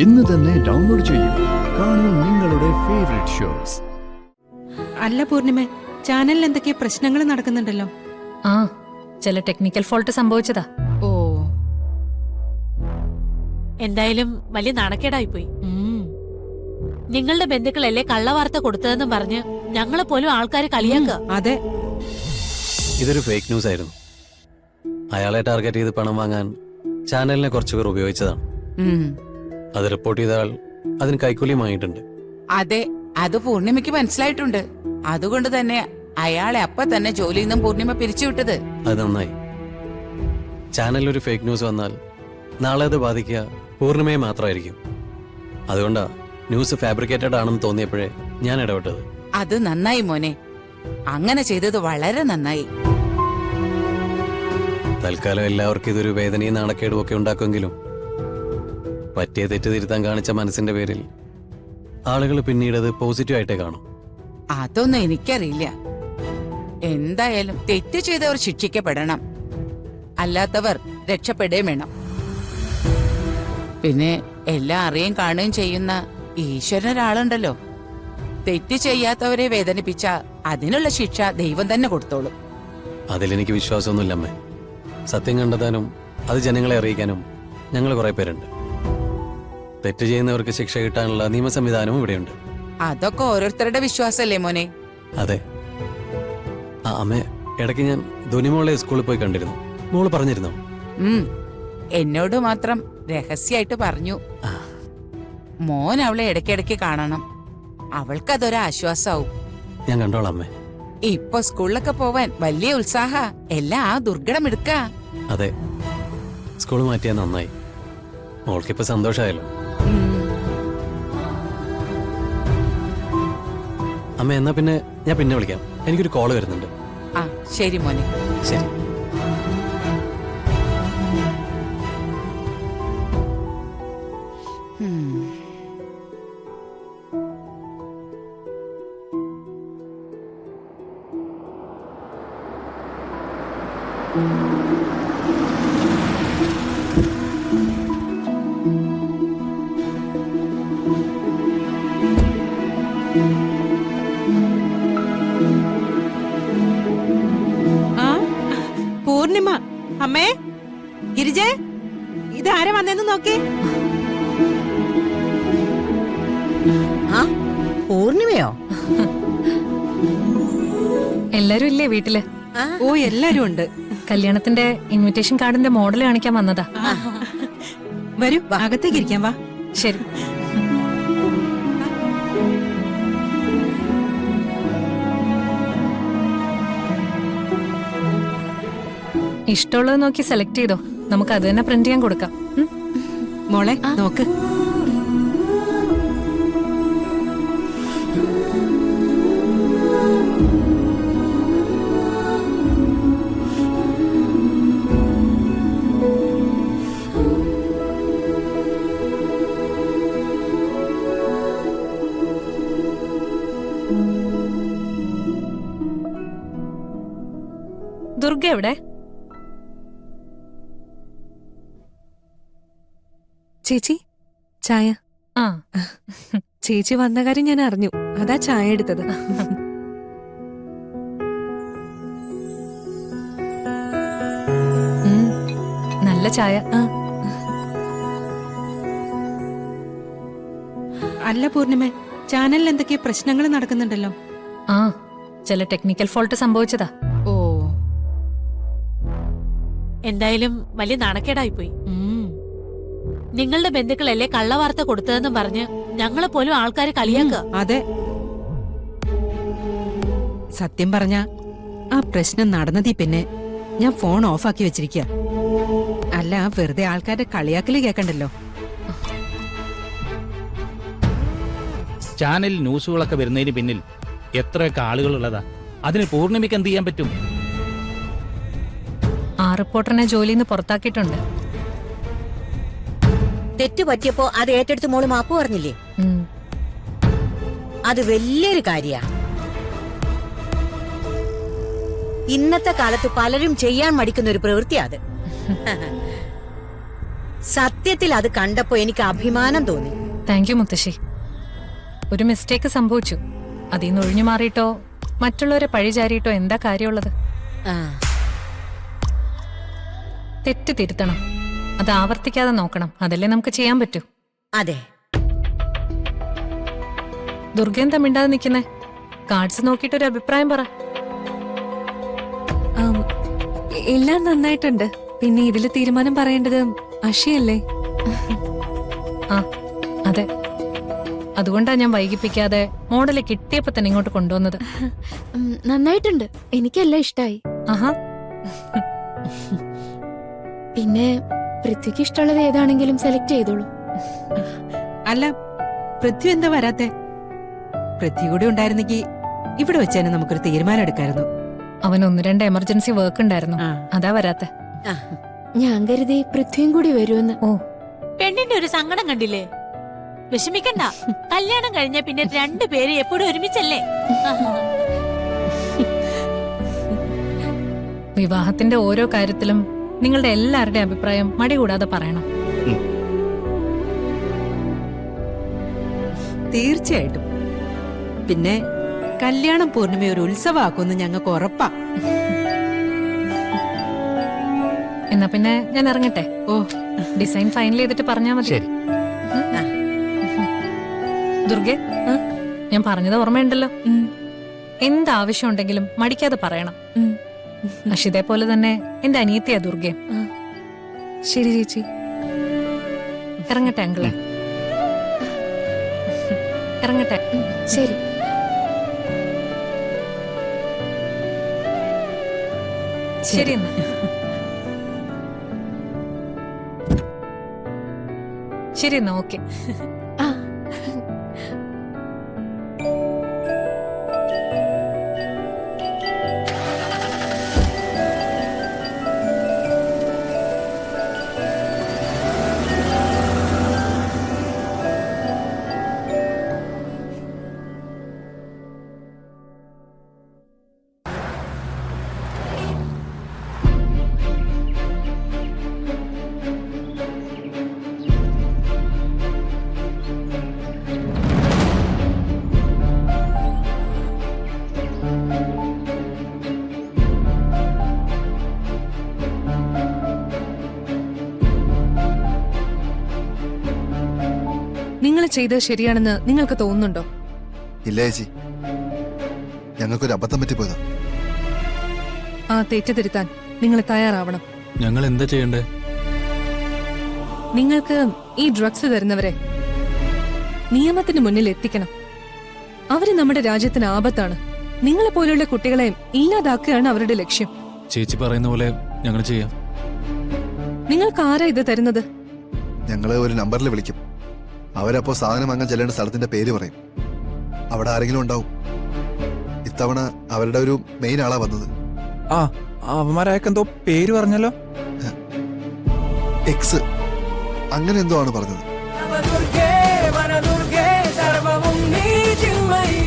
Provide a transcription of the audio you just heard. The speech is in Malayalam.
ഇന്ന് തന്നെ ഡൗൺലോഡ് ചെയ്യൂ. കാണൂ നിങ്ങളുടെ ഫേവറേറ്റ് ഷോസ്. അല്ല പൂർണിമ, ചാനലിൽ എന്തൊക്കെയോ പ്രശ്നങ്ങൾ നടക്കുന്നുണ്ടല്ലോ. ആ, ചില ടെക്നിക്കൽ ഫോൾട്ട് സംഭവിച്ചതാ. ഓ, എന്തായാലും വലിയ നാണക്കേടായിപ്പോയി. നിങ്ങളുടെ ബന്ധുക്കളല്ലേ കള്ളവാർത്ത കൊടുത്തതെന്നും പറഞ്ഞ് ഞങ്ങളെ പോലും ആൾക്കാർ കളിയാക്കുക. അതെ, ഇതൊരു ഫേക്ക് ന്യൂസ് ആയിരുന്നു. അയാളെ ടാർഗറ്റ് ചെയ്ത് പണം വാങ്ങാൻ ചാനലിനെ കുറച്ചുപേർ ഉപയോഗിച്ചതാണ്. അത് റിപ്പോർട്ട് ചെയ്ത ആൾ അതിന് കൈക്കൂലിയും വാങ്ങിയിട്ടുണ്ട്. അതെ, അത് പൂർണിമയ്ക്ക് മനസ്സിലായിട്ടുണ്ട്. അതുകൊണ്ട് തന്നെ അയാളെ അപ്പൊ തന്നെ ജോലിയിൽ നിന്നും പൂർണിമ പിരിച്ചുവിട്ടത്. അത് നന്നായി. ചാനലിൽ ഒരു ഫേക്ക് ന്യൂസ് വന്നാൽ നാളെ അത് ബാധിക്കുക പൂർണിമയെ മാത്രമായിരിക്കും. അതുകൊണ്ടാ ന്യൂസ് ഫാബ്രിക്കേറ്റഡ് ആണെന്ന് തോന്നിയപ്പോഴേ ഞാൻ ഇടപെട്ടത്. അത് നന്നായി മോനെ, അങ്ങനെ ചെയ്തത് വളരെ നന്നായി. തൽക്കാലം എല്ലാവർക്കും ഇതൊരു വേദനയും നാണക്കേടും ഒക്കെ ഉണ്ടാക്കുമെങ്കിലും പറ്റിയ തെറ്റ് തിരുത്താൻ കാണിച്ച മനസ്സിന്റെ പേരിൽ ആളുകൾ പിന്നീട് അത് പോസിറ്റീവായിട്ടേ കാണും. അതൊന്നും എനിക്കറിയില്ല. എന്തായാലും തെറ്റ് ചെയ്തവർ ശിക്ഷിക്കപ്പെടണം, അല്ലാത്തവർ രക്ഷപ്പെടുകയും വേണം. പിന്നെ എല്ലാം അറിയുകയും കാണുകയും ചെയ്യുന്ന ഈശ്വരനൊരാളുണ്ടല്ലോ. തെറ്റ് ചെയ്യാത്തവരെ വേദനിപ്പിച്ച അതിനുള്ള ശിക്ഷ ദൈവം തന്നെ കൊടുത്തോളും. അതിലെനിക്ക് വിശ്വാസമൊന്നുമില്ല അമ്മേ. സത്യം കണ്ടെത്താനും അത് ജനങ്ങളെ അറിയിക്കാനും ഞങ്ങൾ കുറെ പേരുണ്ട്. തെറ്റ് ചെയ്യുന്നവർക്ക് ശിക്ഷ കിട്ടാനുള്ള നിയമ സംവിധാനവും ഇവിടെയുണ്ട്. അതൊക്കെ ഓരോരുത്തരുടെ വിശ്വാസല്ലേ മോനെ. അതെ. ആ അമ്മേ, ഇടയ്ക്ക് ഞാൻ ധുനിമോളെ സ്കൂളിൽ പോയി കണ്ടിരുന്നു. മോള് പറഞ്ഞിരുന്നോ? എന്നോട് മാത്രം രഹസ്യായിട്ട് പറഞ്ഞു. മോൻ അവളെ ഇടയ്ക്കിടയ്ക്ക് കാണണം, അവൾക്കതൊരാശ്വാസാവും. ഞാൻ കണ്ടോളാം അമ്മേ. ഇപ്പൊ സ്കൂളിലൊക്കെ പോവാൻ വലിയ ഉത്സാഹ. എല്ലാം ആ ദുർഘടം എടുക്ക. അതെ, സ്കൂൾ മാറ്റിയാൽ നന്നായി. മോൾക്കിപ്പോ സന്തോഷമായല്ലോ. അമ്മ, എന്നാ പിന്നെ ഞാൻ പിന്നെ വിളിക്കാം. എനിക്കൊരു കോള് വരുന്നുണ്ട്. ആ ശരി മോനെ. ശരി. ആ പൂർണിമ, അമ്മേ, ഗിരിജേ, ഇതാരാ വന്നെന്ന് നോക്കി. പൂർണിമയോ? എല്ലാരും ഇല്ലേ വീട്ടില്? ഓ, എല്ലാരും ഉണ്ട്. കല്യാണത്തിന്റെ ഇൻവിറ്റേഷൻ കാർഡിന്റെ മോഡൽ കാണിക്കാൻ വന്നതാ. വരൂ, അകത്തേക്ക് ഇരിക്കാം. വാ. ശരി. ഇഷ്ടമുള്ളത് നോക്കി സെലക്ട് ചെയ്തോ, നമുക്ക് അത് തന്നെ പ്രിന്റ് ചെയ്യാൻ കൊടുക്കാം. മോളെ നോക്ക്. ദുർഗ എവിടെ? ചേച്ചി, ചായ. ആ, ചേച്ചി വന്ന കാര്യം ഞാൻ അറിഞ്ഞു, അതാ ചായ എടുത്തത്. നല്ല ചായ. അല്ല പൂർണിമ, ചാനലിൽ എന്തൊക്കെയോ പ്രശ്നങ്ങൾ നടക്കുന്നുണ്ടല്ലോ. ആ, ചില ടെക്നിക്കൽ ഫോൾട്ട് സംഭവിച്ചതാ. ഓ, എന്തായാലും വലിയ നാണക്കേടായിപ്പോയി. നിങ്ങളുടെ ബന്ധുക്കളല്ലേ കള്ളവാർത്ത കൊടുത്തതെന്നും പറഞ്ഞ് ഞങ്ങളെ പോലും ആൾക്കാർ കളിയാക്കുക. അതെ, സത്യം പറഞ്ഞ ആ പ്രശ്നം നടന്നതീ പിന്നെ ഞാൻ ഫോൺ ഓഫാക്കി വെച്ചിരിക്കുക. അല്ല, വെറുതെ ആൾക്കാരുടെ കളിയാക്കല് കേക്കണ്ടല്ലോ. ചാനലിൽ ന്യൂസുകളൊക്കെ വരുന്നതിന് പിന്നിൽ എത്രയൊക്കെ ആളുകളുള്ളതാ. അതിന് പൂർണിമയ്ക്ക് എന്ത് ചെയ്യാൻ പറ്റും? ആ റിപ്പോർട്ടറിനെ ജോലിയിൽ നിന്ന് പുറത്താക്കിയിട്ടുണ്ട്. തെറ്റ് പറ്റിയപ്പോ അത് ഏറ്റെടുത്ത് മോള് മാപ്പ് പറഞ്ഞില്ലേ? അത് വലിയൊരു കാര്യ. ഇന്നത്തെ കാലത്ത് പലരും ചെയ്യാൻ മടിക്കുന്ന ഒരു പ്രവൃത്തിയാ അത്. സത്യത്തിൽ അത് കണ്ടപ്പോ എനിക്ക് അഭിമാനം തോന്നി. താങ്ക് യു മുത്തശ്ശി. ഒരു മിസ്റ്റേക്ക് സംഭവിച്ചു. അതിൽ നിന്ന് ഒഴിഞ്ഞു മാറിയിട്ടോ മറ്റുള്ളവരെ പഴിചാരിയിട്ടോ എന്താ കാര്യമുള്ളത്? ആ, തെറ്റ് തിരുത്തണം, അത് ആവർത്തിക്കാതെ നോക്കണം. അതല്ലേ നമുക്ക് ചെയ്യാൻ പറ്റൂ. അതെ. ദുർഗ എന്താ മിണ്ടാതെ നിൽക്കുന്നേ? കാർഡ്സ് നോക്കിയിട്ട് ഒരു അഭിപ്രായം പറ. ആം, എല്ലാം നന്നായിട്ടുണ്ട്. പിന്നെ ഇതില് തീരുമാനം പറയേണ്ടത് അഷിയല്ലേ? ആ അതെ, അതുകൊണ്ടാ ഞാൻ വൈകിപ്പിക്കാതെ മോഡല് കിട്ടിയപ്പോ തന്നെ ഇങ്ങോട്ട് കൊണ്ടുവന്നത്. നന്നായിട്ടുണ്ട്, എനിക്കെല്ലാം ഇഷ്ടായി. ആഹാ, പിന്നെ പൃഥ്വിക്ക് ഇഷ്ടമുള്ളത് ഏതാണെങ്കിലും സെലക്ട് ചെയ്തോളൂ. അല്ല, പൃഥ്വി എന്താ വരാത്തെ? പൃഥ്വി കൂടി ഉണ്ടായിരുന്നെങ്കിൽ ഇവിടെ വെച്ച് തന്നെ നമുക്കൊരു തീരുമാനം എടുക്കായിരുന്നു. അവൻ 1-2 എമർജൻസി വർക്ക് ഉണ്ടായിരുന്നു, ആ. അതാ വരാത്തെ. ആ, ഞാൻ കരുതി പൃഥ്വിയും കൂടി വരുമെന്ന്. ഓ, പെണ്ണിന്റെ ഒരു സങ്കടം കണ്ടില്ലേ? വിഷമിക്കണ്ട, കല്യാണം കഴിഞ്ഞ പിന്നെ 2 പേര് എപ്പോഴും ഒരുമിച്ചല്ലേ. വിവാഹത്തിന്റെ ഓരോ കാര്യത്തിലും നിങ്ങളുടെ എല്ലാവരുടെയും അഭിപ്രായം മടി കൂടാതെ പറയണം. തീർച്ചയായിട്ടും. പിന്നെ കല്യാണം പൂർണ്ണിമ ഒരു ഉത്സവമാക്കുമെന്ന് ഞങ്ങൾക്ക് ഉറപ്പാ. എന്നാ പിന്നെ ഞാൻ ഇറങ്ങട്ടെ. ഓ, ഡിസൈൻ ഫൈനൽ ചെയ്തിട്ട് പറഞ്ഞാ മതി. ശരി. ദുർഗെ, ഞാൻ പറഞ്ഞത് ഓർമ്മയുണ്ടല്ലോ. എന്താവശ്യം ഉണ്ടെങ്കിലും മടിക്കാതെ പറയണം. അഷിതയെ പോലെ തന്നെ എന്റെ അനിയത്തിയാ ദുർഗെ. ശരി ചേച്ചി. ഇറങ്ങട്ടെ അങ്കിളെ, ഇറങ്ങട്ടെ. ശരി. ശരി എന്നാ. ശരി എന്നാ, ഓക്കെ. ആ, നിങ്ങൾ ചെയ്തത് ശരിയാണെന്ന് നിങ്ങൾക്ക് തോന്നുന്നുണ്ടോ? ഇല്ല ചേച്ചി, ഞങ്ങൾക്കൊരു അബദ്ധം പറ്റിപ്പോയതാ. ആ തെറ്റ് തിരുത്താൻ നിങ്ങൾ തയ്യാറാവണം. ഞങ്ങൾ എന്താ ചെയ്യണ്ടേ? നിങ്ങൾക്ക് ഈ ഡ്രഗ്സ് തരുന്നവരെ നിയമത്തിന് മുന്നിൽ എത്തിക്കണം. അവര് നമ്മുടെ രാജ്യത്തിന് ആപത്താണ്. നിങ്ങളെ പോലെയുള്ള കുട്ടികളെ ഇല്ലാതാക്കുകയാണ് അവരുടെ ലക്ഷ്യം. ചേച്ചി പറയുന്ന പോലെ ഞങ്ങൾ ചെയ്യാം. നിങ്ങൾക്ക് ആരാ ഇത് തരുന്നത്? ഞങ്ങള് ഒരു നമ്പറിൽ വിളിക്കും. അവരപ്പോ സാധനം വാങ്ങാൻ ചെല്ലേണ്ട സ്ഥലത്തിന്റെ പേര് പറയും. അവിടെ ആരെങ്കിലും ഉണ്ടാവും. ഇത്തവണ അവരുടെ ഒരു മെയിൻ ആളാ വന്നത്. ആ, അവന്മാരായക്കെന്തോ പേര് പറഞ്ഞല്ലോ. എക്സ് അങ്ങനെ എന്തോ ആണ് പറഞ്ഞത്. സർവവും നീ ചിന്മയി